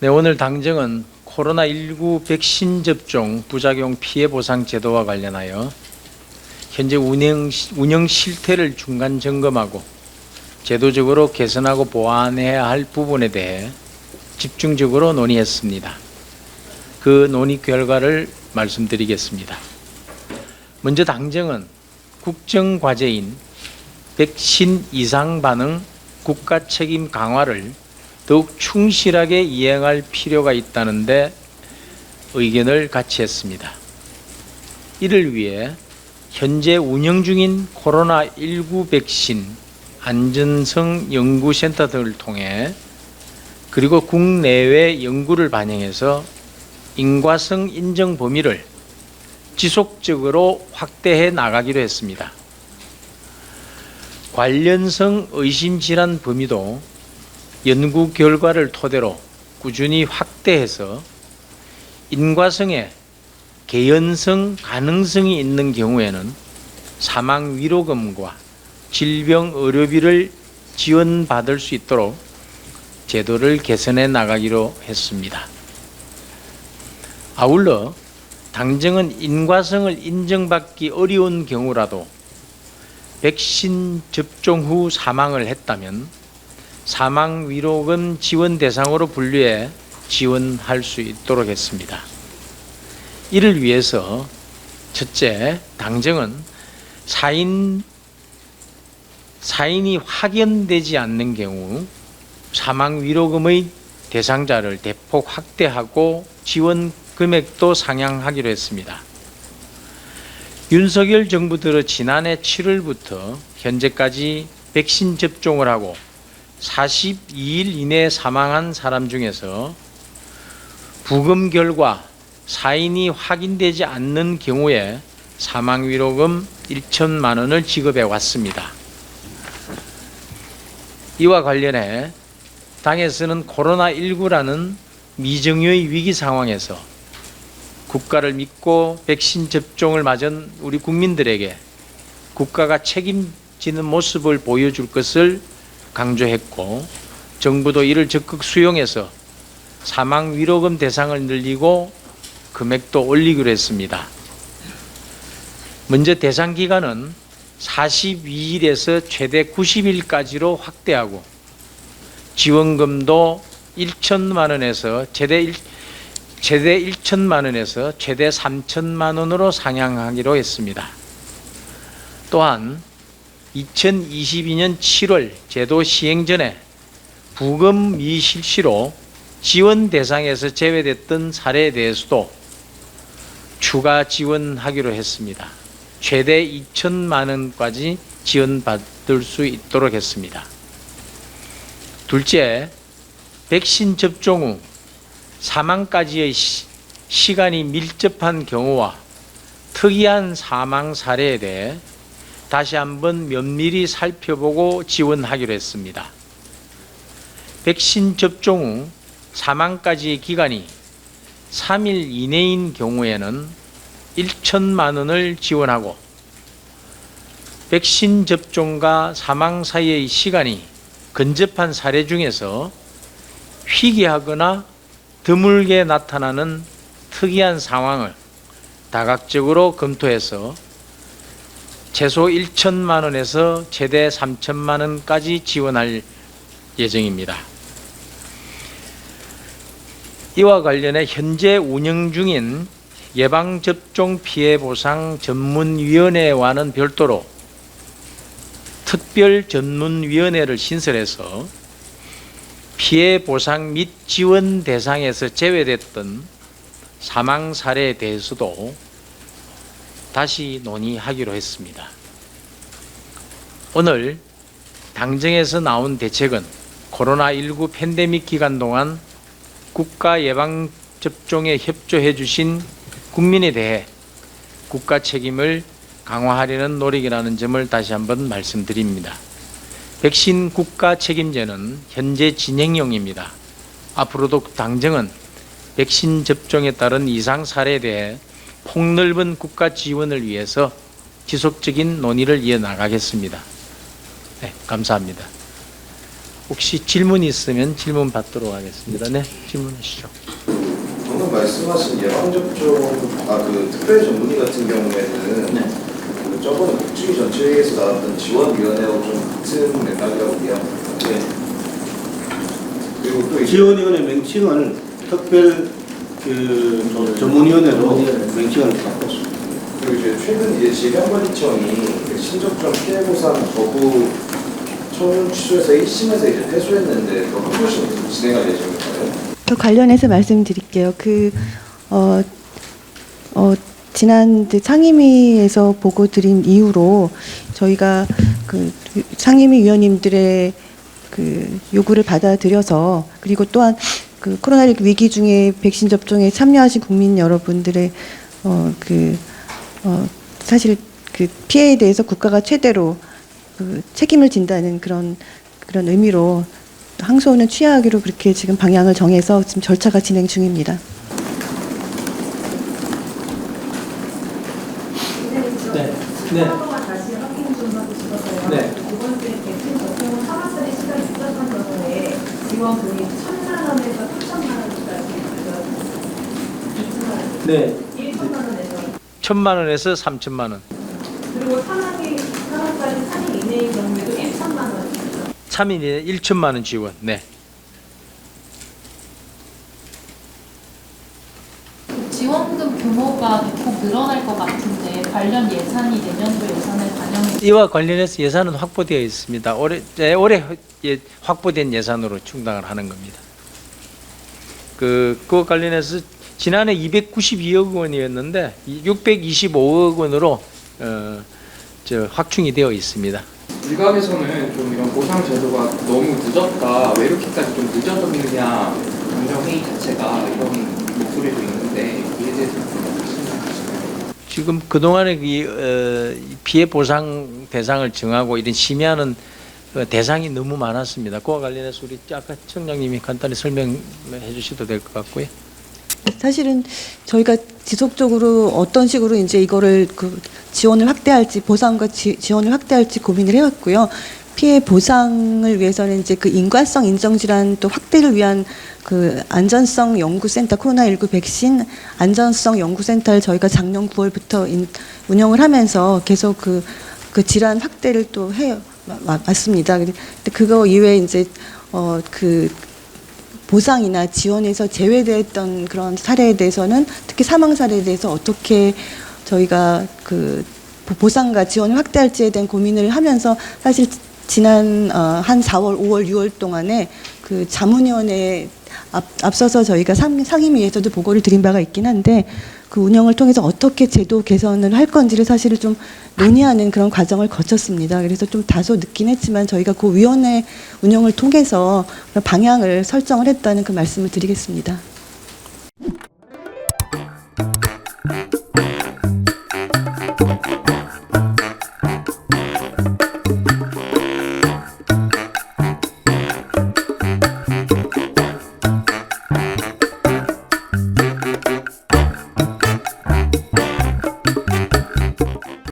네, 오늘 당정은 코로나19 백신 접종 부작용 피해 보상 제도와 관련하여 현재 운영 실태를 중간 점검하고 제도적으로 개선하고 보완해야 할 부분에 대해 집중적으로 논의했습니다. 그 논의 결과를 말씀드리겠습니다. 먼저 당정은 국정과제인 백신 이상 반응 국가 책임 강화를 더욱 충실하게 이행할 필요가 있다는데 의견을 같이 했습니다. 이를 위해 현재 운영 중인 코로나19 백신 안전성 연구센터 등을 통해 그리고 국내외 연구를 반영해서 인과성 인정 범위를 지속적으로 확대해 나가기로 했습니다. 관련성 의심질환 범위도 연구 결과를 토대로 꾸준히 확대해서 인과성에 개연성 가능성이 있는 경우에는 사망 위로금과 질병 의료비를 지원받을 수 있도록 제도를 개선해 나가기로 했습니다. 아울러 당정은 인과성을 인정받기 어려운 경우라도 백신 접종 후 사망을 했다면 사망 위로금 지원 대상으로 분류해 지원할 수 있도록 했습니다. 이를 위해서 첫째, 당정은 사인이 확연되지 않는 경우 사망 위로금의 대상자를 대폭 확대하고 지원 금액도 상향하기로 했습니다. 윤석열 정부 들어 지난해 7월부터 현재까지 백신 접종을 하고 42일 이내에 사망한 사람 중에서 부검 결과 사인이 확인되지 않는 경우에 사망위로금 1천만 원을 지급해 왔습니다. 이와 관련해 당에서는 코로나19라는 미정의 위기 상황에서 국가를 믿고 백신 접종을 맞은 우리 국민들에게 국가가 책임지는 모습을 보여줄 것을 강조했고 정부도 이를 적극 수용해서 사망 위로금 대상을 늘리고 금액도 올리기로 했습니다. 먼저 대상 기간은 42일에서 최대 90일까지로 확대하고 지원금도 1천만 원에서 최대 1천만 원에서 최대 3천만 원으로 상향하기로 했습니다. 또한 2022년 7월 제도 시행 전에 부검 미실시로 지원 대상에서 제외됐던 사례에 대해서도 추가 지원하기로 했습니다. 최대 2천만 원까지 지원받을 수 있도록 했습니다. 둘째, 백신 접종 후 사망까지의 시간이 밀접한 경우와 특이한 사망 사례에 대해 다시 한번 면밀히 살펴보고 지원하기로 했습니다. 백신 접종 후 사망까지의 기간이 3일 이내인 경우에는 1천만 원을 지원하고 백신 접종과 사망 사이의 시간이 근접한 사례 중에서 희귀하거나 드물게 나타나는 특이한 상황을 다각적으로 검토해서 최소 1천만 원에서 최대 3천만 원까지 지원할 예정입니다. 이와 관련해 현재 운영 중인 예방접종 피해보상 전문위원회와는 별도로 특별전문위원회를 신설해서 피해보상 및 지원 대상에서 제외됐던 사망 사례에 대해서도 다시 논의하기로 했습니다. 오늘 당정에서 나온 대책은 코로나19 팬데믹 기간 동안 국가 예방접종에 협조해 주신 국민에 대해 국가 책임을 강화하려는 노력이라는 점을 다시 한번 말씀드립니다. 백신 국가 책임제는 현재 진행형입니다. 앞으로도 당정은 백신 접종에 따른 이상 사례에 대해 폭넓은 국가 지원을 위해서 지속적인 논의를 이어나가겠습니다. 네, 감사합니다. 혹시 질문이 있으면 질문 받도록 하겠습니다. 네, 질문하시죠. 방금 말씀하신 예방접종, 그 특별 전문의 같은 경우에는 네. 그 저번에 국주위 전체회의에서 나왔던 지원위원회하고 좀 같은 맥락이라고 이해합니다. 네. 그리고 또 지원위원회 명칭을 특별 그 전문위원회로 명칭을 바꿨습니다. 그리고 이제 최근 이제 질병관리청이 신접종 피해보상 거부 청구 취소해서 1심에서 이제 패소했는데 그 항소심 진행할 예정인가요? 그 관련해서 말씀드릴게요. 지난 상임위에서 보고 드린 이후로 저희가 그 상임위 위원님들의 그 요구를 받아들여서, 그리고 또한 그 코로나19 위기 중에 백신 접종에 참여하신 국민 여러분들의 사실 그 피해에 대해서 국가가 최대로 그 책임을 진다는 그런 의미로 항소는 취하하기로 그렇게 지금 방향을 정해서 지금 절차가 진행 중입니다. 네. 네. 다시 확인 좀 하고 싶어서요. 네. 이번 주에 백신 접종 3월달에 시간 있었던 경우에 지원금이 1,000만 원에서 3,000만 원까지 2,000만 원, 네. 1,000만 원에서 1,000만 원에서 3,000만 원. 그리고 3월까지 3일 이내의 경우에도 1,000만 원입니다. 3일에 1,000만 원 지원. 네. 지원금 규모가 대폭 늘어날 것 같은데 관련 예산이 내년도 예산에 반영이 이와 관련해서 예산은 확보되어 있습니다. 올해 확보된 예산으로 충당을 하는 겁니다. 그와 관련해서 지난해 292억 원이었는데 625억 원으로 확충이 되어 있습니다. 일각에서는 좀 이런 보상 제도가 너무 늦었다, 왜 이렇게까지 좀 늦어졌느냐, 감정회의 자체가 이런 목소리도 있는데 이에 대해서 좀 말씀하시나요? 지금 그동안에 피해 보상 대상을 정하고 이런 심의하는 대상이 너무 많았습니다. 그와 관련해서 우리 아까 청장님이 간단히 설명해 주셔도 될 것 같고요. 사실은 저희가 지속적으로 어떤 식으로 이제 이거를 그 지원을 확대할지, 보상과 지원을 확대할지 고민을 해왔고요. 피해 보상을 위해서는 이제 그 인과성 인정질환 또 확대를 위한 그 안전성 연구센터, 코로나19 백신 안전성 연구센터를 저희가 작년 9월부터 운영을 하면서 계속 그 질환 확대를 또 해요. 맞습니다. 근데 그거 이외에 이제 그 보상이나 지원에서 제외됐던 그런 사례에 대해서는, 특히 사망 사례에 대해서 어떻게 저희가 그 보상과 지원을 확대할지에 대한 고민을 하면서, 사실 지난 한 4월, 5월, 6월 동안에 그 자문위원회에 앞서서 저희가 상임위에서도 보고를 드린 바가 있긴 한데, 그 운영을 통해서 어떻게 제도 개선을 할 건지를 사실은 좀 논의하는 그런 과정을 거쳤습니다. 그래서 좀 다소 늦긴 했지만 저희가 그 위원회 운영을 통해서 방향을 설정을 했다는 그 말씀을 드리겠습니다.